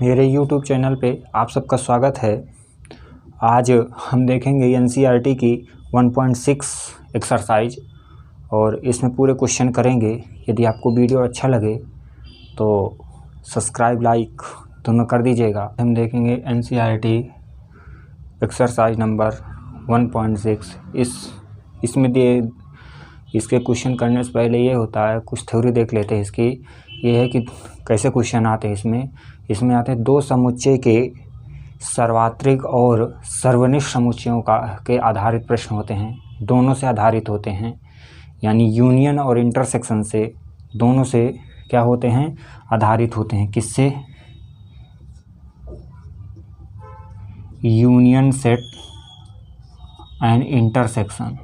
मेरे YouTube channel पे आप सबका स्वागत है। आज हम देखेंगे NCERT की 1.6 एक्सरसाइज और इसमें पूरे क्वेश्चन करेंगे। यदि आपको वीडियो अच्छा लगे तो सब्सक्राइब लाइक दोनों कर दीजिएगा। हम देखेंगे NCERT एक्सरसाइज नंबर 1.6। इसमें दिए इसके क्वेश्चन करने से पहले ये होता है, कुछ थ्योरी देख लेते हैं इसकी। ये है कि कैसे क्वेश्चन आते हैं। इसमें आते हैं दो समुच्चय के सार्वत्रिक और सर्वनिष्ठ समुच्चयों के आधारित प्रश्न होते हैं। दोनों से आधारित होते हैं, यानी यूनियन और इंटरसेक्शन से, दोनों से क्या होते हैं, आधारित होते हैं। किससे? यूनियन सेट एंड इंटरसेक्शन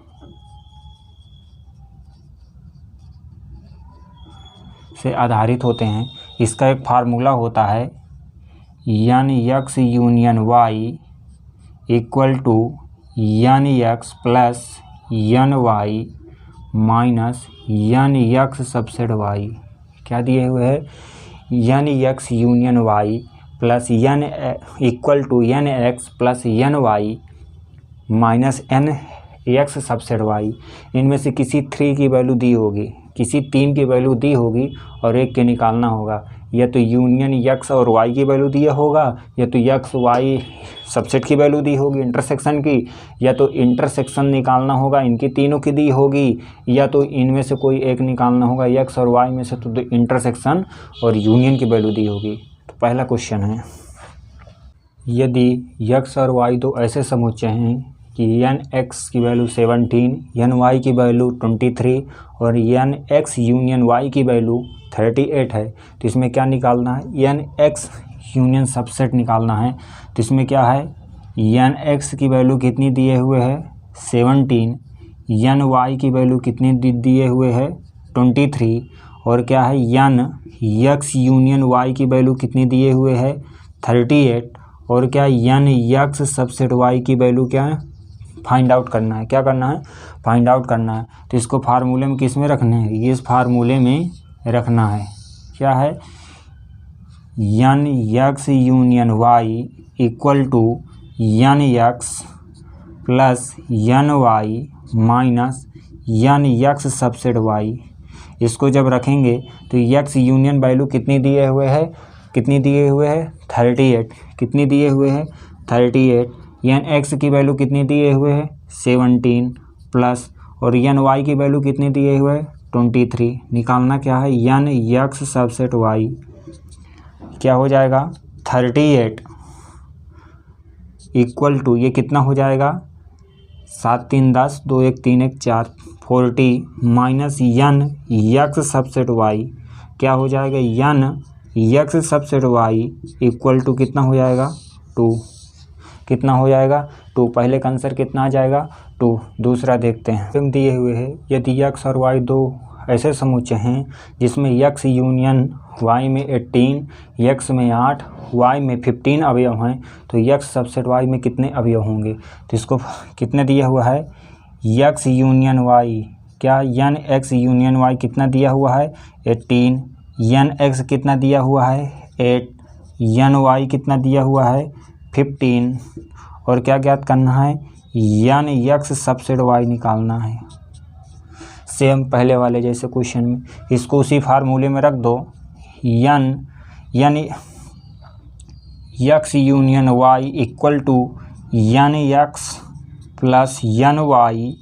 से आधारित होते हैं। इसका एक फार्मूला होता है N X union Y equal to N X plus N Y minus N X subset Y. क्या दिए हुए है? N X union Y plus N equal to N X plus N Y minus N X subset Y. इनमें से किसी 3 की value दी होगी, किसी 3 की वैल्यू दी होगी और एक के निकालना होगा। या तो यूनियन एक्स और वाई की वैल्यू दिया होगा, या तो एक्स वाई सबसेट की वैल्यू दी होगी इंटरसेक्शन की, या तो इंटरसेक्शन निकालना होगा, इनकी तीनों की दी होगी, या तो इनमें से कोई एक निकालना होगा एक्स और वाई में से, तो इंटरसेक्शन और यूनियन की वैल्यू दी होगी। तो पहला क्वेश्चन है, यदि एक्स और वाई दो ऐसे समुच्चय हैं कि यन एक्स की वैल्यू 17, यन वाई की वैल्यू 23 और यन एक्स यूनियन वाई की वैल्यू 38 है, तो इसमें क्या निकालना है? यन एक्स यूनियन सबसेट निकालना है। तो इसमें क्या है, यन एक्स की वैल्यू कितनी दिए हुए है? 17। यन वाई की वैल्यू कितनी दिए हुए है? 23। और क्या है, यन एक्स यूनियन वाई की वैल्यू कितनी दिए हुए है? 38। और क्या, यन एक्स सबसेट वाई की वैल्यू क्या है? फाइंड आउट करना है। क्या करना है? फाइंड आउट करना है। तो इसको फार्मूले में किस में रखना है? ये इस फार्मूले में रखना है। क्या है? N X union Y equal to N X plus N Y minus N X subset Y. इसको जब रखेंगे तो एक्स यूनियन वैल्यू कितनी दिए हुए है? कितनी दिए हुए है? 38। कितनी दिए हुए है? 38। यन एक्स की वैल्यू कितनी दिए हुए है? 17 प्लस, और यन वाई की वैल्यू कितनी दिए हुए है? 23। निकालना क्या है? N X subset Y. क्या हो जाएगा? 38 इक्वल टू, ये कितना हो जाएगा? 7 3 10, 2 1 3 1 4, 40 minus N X subset Y. क्या हो जाएगा? N X subset Y equal to कितना हो जाएगा? 2। कितना हो जाएगा? 2। पहले का आंसर कितना आ जाएगा? 2। दूसरा देखते हैं। दिए हुए है, यदि एक्स और वाई दो ऐसे समुच्चय हैं जिसमें एक्स यूनियन वाई में 18, एक्स में 8, वाई में 15 अवयव हैं, तो एक्स सबसेट वाई में कितने अवयव होंगे? तो इसको कितने दिया हुआ है? एक्स यूनियन वाई, क्या यन एक्स यूनियन वाई कितना दिया हुआ है? 18। यन एक्स कितना दिया हुआ है? 8। यन वाई कितना दिया हुआ है? 15। और क्या ज्ञात करना है? यन एक्स सबसेट वाई निकालना है। सेम पहले वाले जैसे क्वेश्चन में, इसको उसी फार्मूले में रख दो। N X union Y equal to N X plus N Y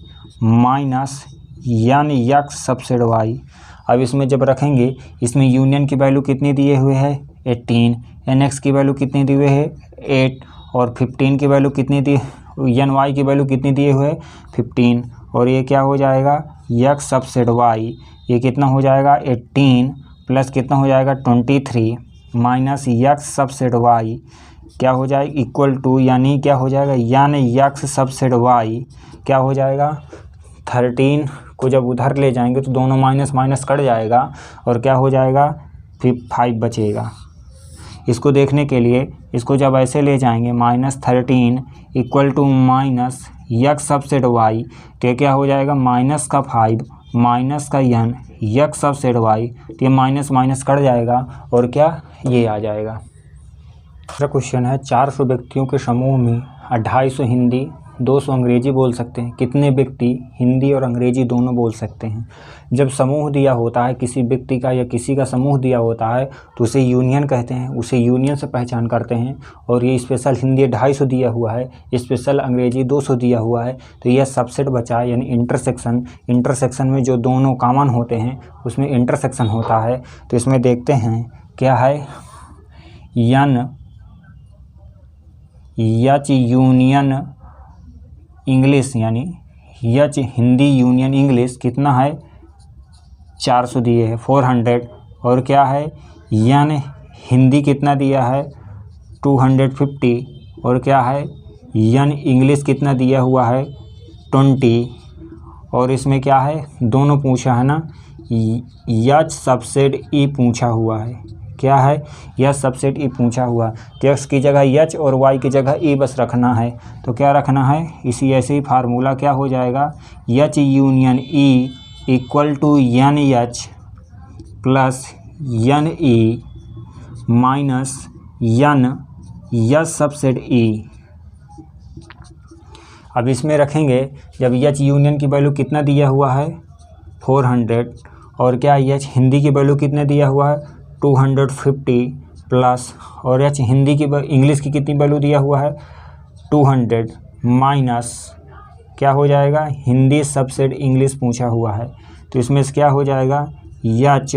minus N X subset Y. अब इसमें जब रखेंगे, इसमें यूनियन की वैल्यू कितनी दिए हुए है? 18। एन एक्स की वैल्यू कितनी दिए हुए है? 8। और 15 की वैल्यू कितनी दी, यन वाई की वैल्यू कितनी दिए हुए? 15। और ये क्या हो जाएगा? एक्स सबसेट वाई, ये कितना हो जाएगा? 18 प्लस कितना हो जाएगा? 23 माइनस एक्स सबसेट वाई। क्या हो जाएगा? इक्वल टू, यानी क्या हो जाएगा? यन एक्स सबसेट वाई क्या हो जाएगा? 13 को जब उधर ले जाएंगे तो दोनों माइनस माइनस कट जाएगा और क्या हो जाएगा? फिर 5 बचेगा। इसको देखने के लिए इसको जब ऐसे ले जाएंगे -13 equal to minus X subset Y, तो क्या हो जाएगा? माइनस का 5 माइनस का n एक्स सबसेट वाई, तो ये माइनस माइनस कट जाएगा और क्या ये आ जाएगा। दूसरा क्वेश्चन है 400 व्यक्तियों के समूह में 250 हिंदी 200 अंग्रेजी बोल सकते हैं। कितने व्यक्ति हिंदी और अंग्रेजी दोनों बोल सकते हैं? जब समूह दिया होता है किसी व्यक्ति का या किसी का समूह दिया होता है तो उसे यूनियन कहते हैं, उसे यूनियन से पहचान करते हैं। और ये स्पेशल हिंदी 250 दिया हुआ है, स्पेशल अंग्रेजी 200 दिया हुआ है, तो यह सबसेट बचा है, यानी इंटरसेक्शन। इंटरसेक्शन में जो दोनों कॉमन होते हैं उसमें इंटरसेक्शन होता है। तो इसमें देखते हैं क्या है, यच यूनियन इंग्लिश, यानी यच हिंदी यूनियन इंग्लिश कितना है 400 दिए है 400। और क्या है यन हिंदी कितना दिया है 250। और क्या है यन इंग्लिश कितना दिया हुआ है 20। और इसमें क्या है दोनों पूछा है ना, यच सबसेट ई पूछा हुआ है। क्या है यच सबसेट ई पूछा हुआ, तो एक्स की जगह यच और वाई की जगह ई बस रखना है। तो क्या रखना है, इसी ऐसे ही फार्मूला क्या हो जाएगा, H union E equal to N H plus N E minus N H subset E. अब इसमें रखेंगे जब यच यूनियन की वैल्यू कितना दिया हुआ है 400 और क्या यच हिंदी की वैल्यू कितना दिया हुआ है 250 प्लस और एच हिंदी की इंग्लिश की कितनी वैल्यू दिया हुआ है 200 माइनस क्या हो जाएगा हिंदी सबसेट इंग्लिश पूछा हुआ है। तो इसमें से क्या हो जाएगा यच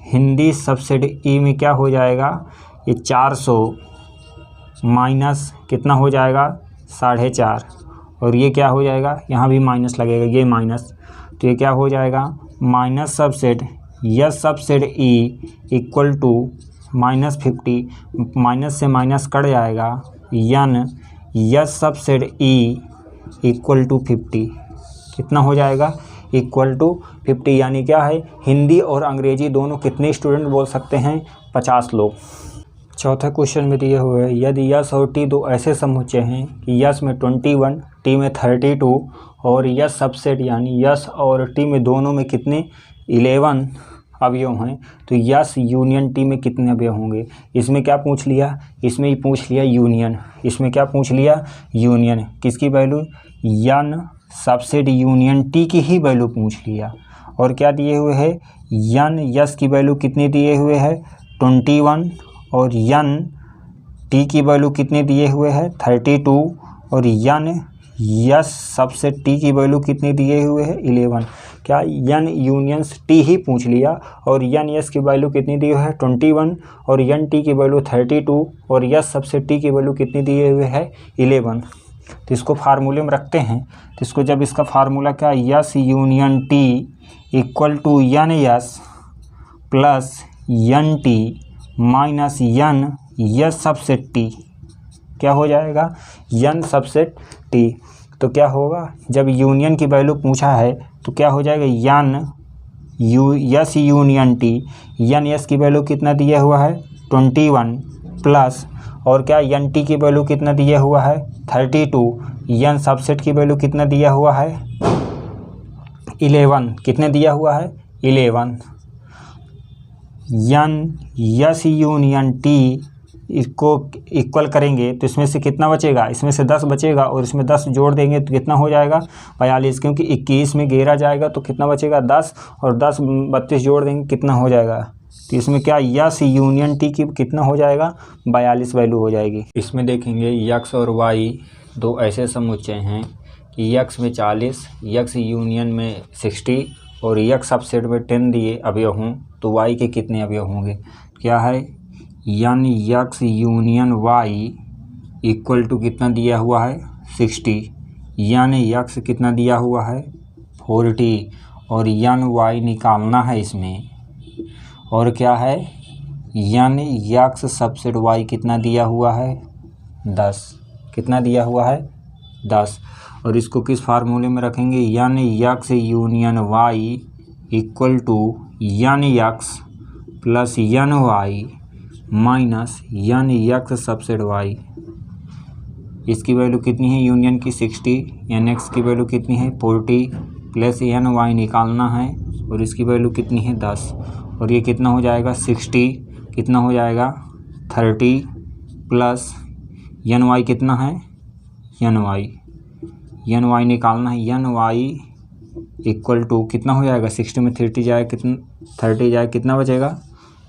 हिंदी सबसेट ई में क्या हो जाएगा ये 400 माइनस कितना हो जाएगा 4.5 और ये क्या हो जाएगा यहाँ भी माइनस लगेगा ये माइनस, तो ये क्या हो जाएगा minus subset S subset E equal to -50 minus से माइनस कट जाएगा N S subset E equal to 50 कितना हो जाएगा इक्वल टू 50। यानी क्या है हिंदी और अंग्रेजी दोनों कितने स्टूडेंट बोल सकते हैं 50 लोग। चौथा क्वेश्चन में दिए हुए है यदि यस और टी दो ऐसे समुच्चय हैं कि यस में 21 टी में 32 और यस सबसेट यानी यस और टी में दोनों में कितने 11 अवयव हैं तो यस यूनियन टी में कितने अवयव होंगे। इसमें क्या पूछ लिया, इसमें ही पूछ लिया यूनियन, इसमें क्या पूछ लिया यूनियन किसकी वैल्यू यन सबसेट यूनियन टी की ही वैल्यू पूछ लिया। और क्या दिए हुए है यन यस की वैल्यू कितनी दिए हुए है 21 और यन टी की वैल्यू कितने दिए हुए है 32 और यन यस सबसे टी की वैल्यू कितनी दिए हुए है 11। क्या यन यूनियंस टी ही पूछ लिया और यन यस की वैल्यू कितनी दी हुई है 21 और यन टी की वैल्यू 32 और यस सबसे टी की वैल्यू कितनी दिए हुए है 11। तो इसको फार्मूले में रखते हैं तो इसको जब इसका फार्मूला क्या S union T equal to N S plus N T minus N S subset T क्या हो जाएगा यन सबसेट टी। तो क्या होगा जब यूनियन की वैल्यू पूछा है तो क्या हो जाएगा N yes union T N S की वैल्यू कितना दिया हुआ है 21 प्लस और क्या यन टी की वैल्यू कितना दिया हुआ है 32 यन सबसेट की वैल्यू कितना दिया हुआ है 11 कितने दिया हुआ है 11 यन यस यूनियन टी इसको इक्वल करेंगे तो इसमें से कितना बचेगा इसमें से 10 बचेगा और इसमें 10 जोड़ देंगे तो कितना हो जाएगा 42 क्योंकि 21 में घेरा जाएगा तो कितना बचेगा 10 और 10 32 जोड़ देंगे कितना हो जाएगा। तो इसमें क्या यस यूनियन टी की कितना हो जाएगा 42 वैल्यू हो जाएगी। इसमें देखेंगे यक्स और वाई दो ऐसे समुच्चय हैं कि यक्स में 40 यक्स यूनियन में 60 और यक्स सबसेट में 10 दिए अवयव हों तो वाई के कितने अवयव होंगे। क्या है N X union Y equal to कितना दिया हुआ है 60 यन यक्स कितना दिया हुआ है 40 और यन वाई निकालना है इसमें। और क्या है यन यक्स सबसेट वाई कितना दिया हुआ है 10 कितना दिया हुआ है 10 और इसको किस फार्मूले में रखेंगे N X union Y equal to N X plus N Y minus N X subset Y. इसकी वैल्यू कितनी है यूनियन की 60 यन एक्स की वैल्यू कितनी है 40 प्लस यन वाई निकालना है और इसकी वैल्यू कितनी है 10 और ये कितना हो जाएगा 60 कितना हो जाएगा 30 प्लस एन वाई कितना है, एन वाई निकालना है। एन वाई इक्वल टू कितना हो जाएगा, 60 में 30 जाए कितना, 30 जाए कितना बचेगा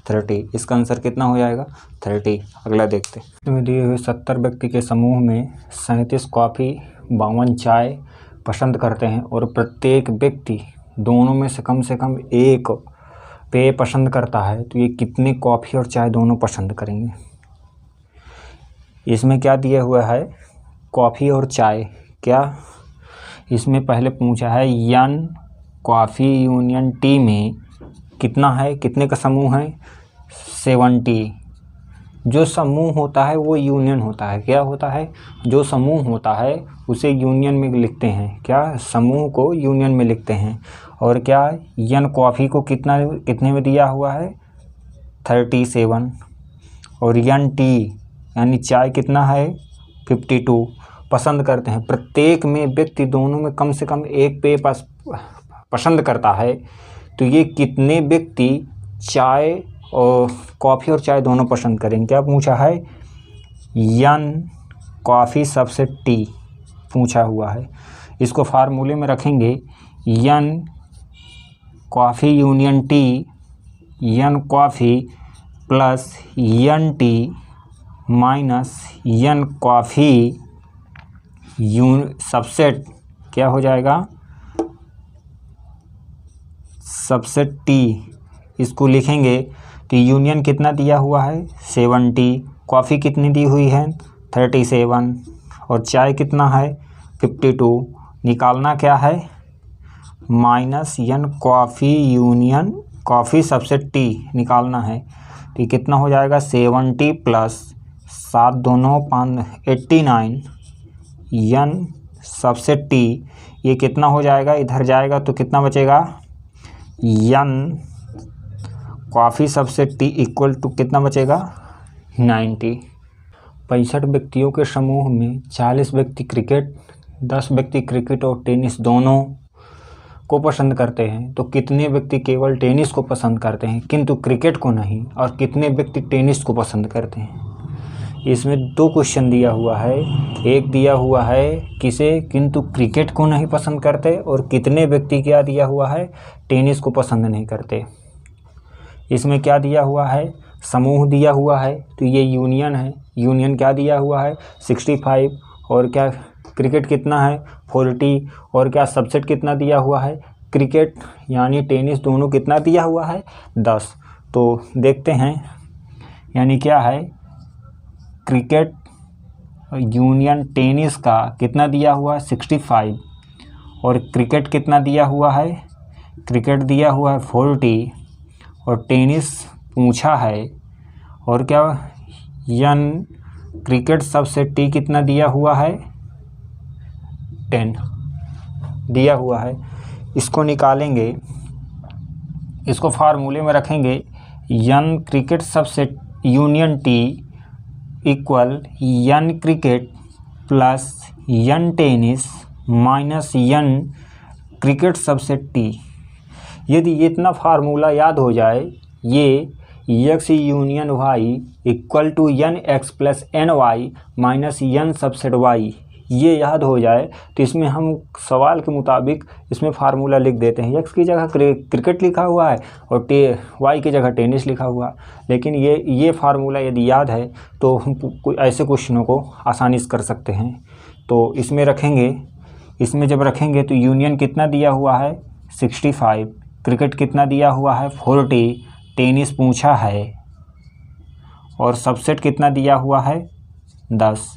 30। इसका आंसर कितना हो जाएगा 30। अगला देखते हैं। में दिए हुए 70 व्यक्ति के समूह में 37 कॉफ़ी 52 चाय पसंद करते हैं और प्रत्येक व्यक्ति दोनों में से कम एक पेय पसंद करता है, तो ये कितने कॉफ़ी और चाय दोनों पसंद करेंगे। इसमें क्या दिया हुआ है, कॉफ़ी और चाय। क्या इसमें पहले पूछा है एन कॉफ़ी यूनियन टी में कितना है, कितने का समूह है 70। जो समूह होता है वो यूनियन होता है। क्या होता है, जो समूह होता है उसे यूनियन में लिखते हैं। क्या, समूह को यूनियन में लिखते हैं। और क्या, एन कॉफ़ी को कितने में दिया हुआ है 37। और एन टी यानी चाय कितना है 52 पसंद करते हैं। प्रत्येक में व्यक्ति दोनों में कम से कम एक पेय पसंद करता है, तो ये कितने व्यक्ति चाय और कॉफ़ी और चाय दोनों पसंद करेंगे। क्या पूछा है, एन कॉफ़ी सबसे टी पूछा हुआ है। इसको फार्मूले में रखेंगे, N coffee union T, N coffee plus N T minus N coffee subset क्या हो जाएगा, सबसेट टी। इसको लिखेंगे तो यूनियन कितना दिया हुआ है 70, कॉफ़ी कितनी दी हुई है 37 और चाय कितना है 52। निकालना क्या है, minus N coffee union coffee subset T निकालना है। तो कितना हो जाएगा 70 प्लस 7 दोनों 89 एन सबसेट टी। ये कितना हो जाएगा, इधर जाएगा तो कितना बचेगा, N coffee subset T equal to कितना बचेगा 90। 65 व्यक्तियों के समूह में 40 व्यक्ति क्रिकेट, 10 व्यक्ति क्रिकेट और टेनिस दोनों को पसंद करते हैं, तो कितने व्यक्ति केवल टेनिस को पसंद करते हैं किंतु क्रिकेट को नहीं, और कितने व्यक्ति टेनिस को पसंद करते हैं। इसमें 2 क्वेश्चन दिया हुआ है। एक दिया हुआ है किसे, किंतु क्रिकेट को नहीं पसंद करते, और कितने व्यक्ति क्या दिया हुआ है, टेनिस को पसंद नहीं करते। इसमें क्या दिया हुआ है, समूह दिया हुआ है, तो ये यूनियन है। यूनियन क्या दिया हुआ है 65, और क्या क्रिकेट कितना है 40, और क्या सबसेट कितना दिया हुआ है, क्रिकेट यानी टेनिस दोनों कितना दिया हुआ है 10। तो देखते हैं, यानी क्या है, क्रिकेट यूनियन टेनिस का कितना दिया हुआ है 65, और क्रिकेट कितना दिया हुआ है, क्रिकेट दिया हुआ है 40, और टेनिस पूछा है, और क्या एन क्रिकेट सबसे टी कितना दिया हुआ है 10 दिया हुआ है। इसको निकालेंगे, इसको फार्मूले में रखेंगे, एन क्रिकेट सबसे union T equal N cricket plus N tennis minus N cricket subset T. यदि इतना फार्मूला याद हो जाए, ये X union Y equal to N X plus N Y minus N subset Y, ये याद हो जाए तो इसमें हम सवाल के मुताबिक इसमें फार्मूला लिख देते हैं। एक्स की जगह क्रिकेट लिखा हुआ है और वाई की जगह टेनिस लिखा हुआ है, लेकिन ये फार्मूला यदि याद है तो हम ऐसे क्वेश्चनों को आसानी से कर सकते हैं। तो इसमें रखेंगे, इसमें जब रखेंगे तो यूनियन कितना दिया हुआ है 65, क्रिकेट कितना दिया हुआ है 40, टेनिस पूछा है, और सबसेट कितना दिया हुआ है 10।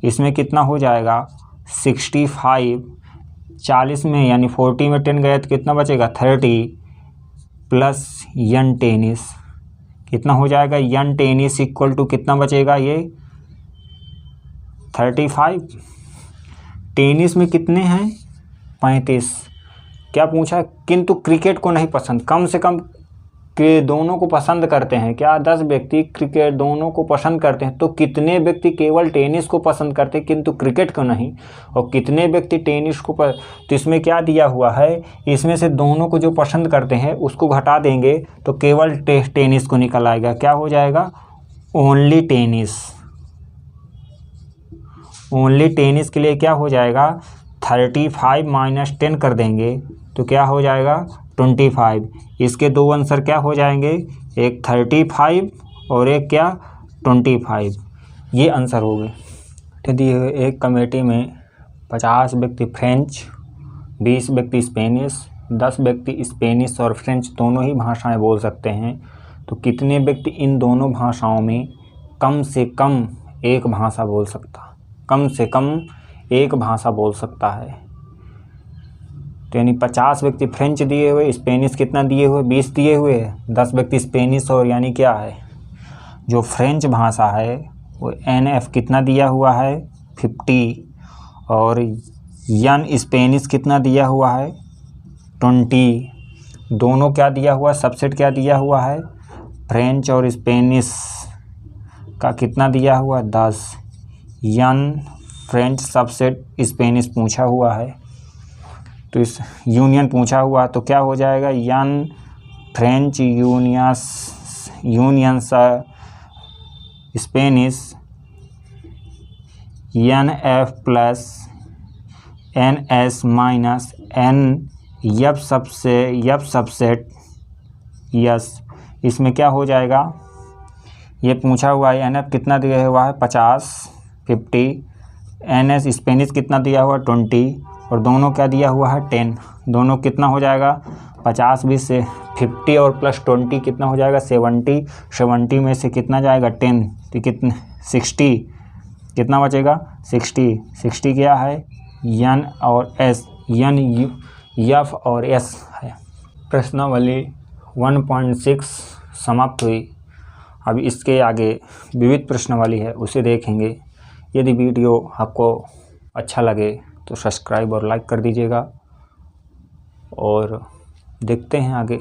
इसमें कितना हो जाएगा 65, 40 में यानी 40 में 10 गया तो कितना बचेगा 30 प्लस एन टेनिस, कितना हो जाएगा एन टेनिस इक्वल टू कितना बचेगा ये 35। टेनिस में कितने हैं 35। क्या पूछा, किंतु क्रिकेट को नहीं पसंद, कम से कम के दोनों को पसंद करते हैं। क्या 10 व्यक्ति क्रिकेट दोनों को पसंद करते हैं, तो कितने व्यक्ति केवल टेनिस को पसंद करते हैं किंतु क्रिकेट को नहीं, और कितने व्यक्ति टेनिस को तो इसमें क्या दिया हुआ है, इसमें से दोनों को जो पसंद करते हैं उसको घटा देंगे तो केवल टेनिस को निकल आएगा। क्या हो जाएगा, ओनली टेनिस। ओनली टेनिस के लिए क्या हो जाएगा, 35 माइनस 10 कर देंगे तो क्या हो जाएगा 25। इसके दो आंसर क्या हो जाएंगे, एक 35 और एक क्या 25, ये आंसर हो गए। तो दिए हुए एक कमेटी में 50 व्यक्ति फ्रेंच, 20 व्यक्ति स्पेनिश, 10 व्यक्ति स्पेनिश और फ्रेंच दोनों ही भाषाएं बोल सकते हैं, तो कितने व्यक्ति इन दोनों भाषाओं में कम से कम एक भाषा बोल सकता, कम से कम एक भाषा बोल सकता है। तो यानी 50 व्यक्ति फ्रेंच दिए हुए, स्पेनिश कितना दिए हुए 20 दिए हुए है, 10 व्यक्ति स्पेनिश और यानी क्या है जो फ्रेंच भाषा है वो NF कितना दिया हुआ है 50, और यन स्पेनिश कितना दिया हुआ है 20। दोनों क्या दिया हुआ, सबसेट क्या दिया हुआ है, फ्रेंच और स्पेनिश का कितना दिया हुआ 10, यन फ्रेंच सबसेट स्पेनिश पूछा हुआ है, तो इस यूनियन पूछा हुआ तो क्या हो जाएगा, N French union Spanish NF plus NS minus N यब सबसेट यस। इसमें क्या हो जाएगा, ये पूछा हुआ है NF कितना दिया हुआ है 50 50, NS स्पेनिश कितना दिया हुआ 20 और दोनों क्या दिया हुआ है 10। दोनों कितना हो जाएगा 50 20 से 50 और प्लस 20 कितना हो जाएगा 70। 70 में से कितना जाएगा 10 तो कितने 60, कितना बचेगा 60। 60 क्या है यन और एस, यन यफ और एस है। प्रश्नावली 1.6 समाप्त हुई। अब इसके आगे विविध प्रश्नावली है उसे देखेंगे। यदि वीडियो आपको अच्छा लगे तो सब्सक्राइब और लाइक कर दीजिएगा और देखते हैं आगे।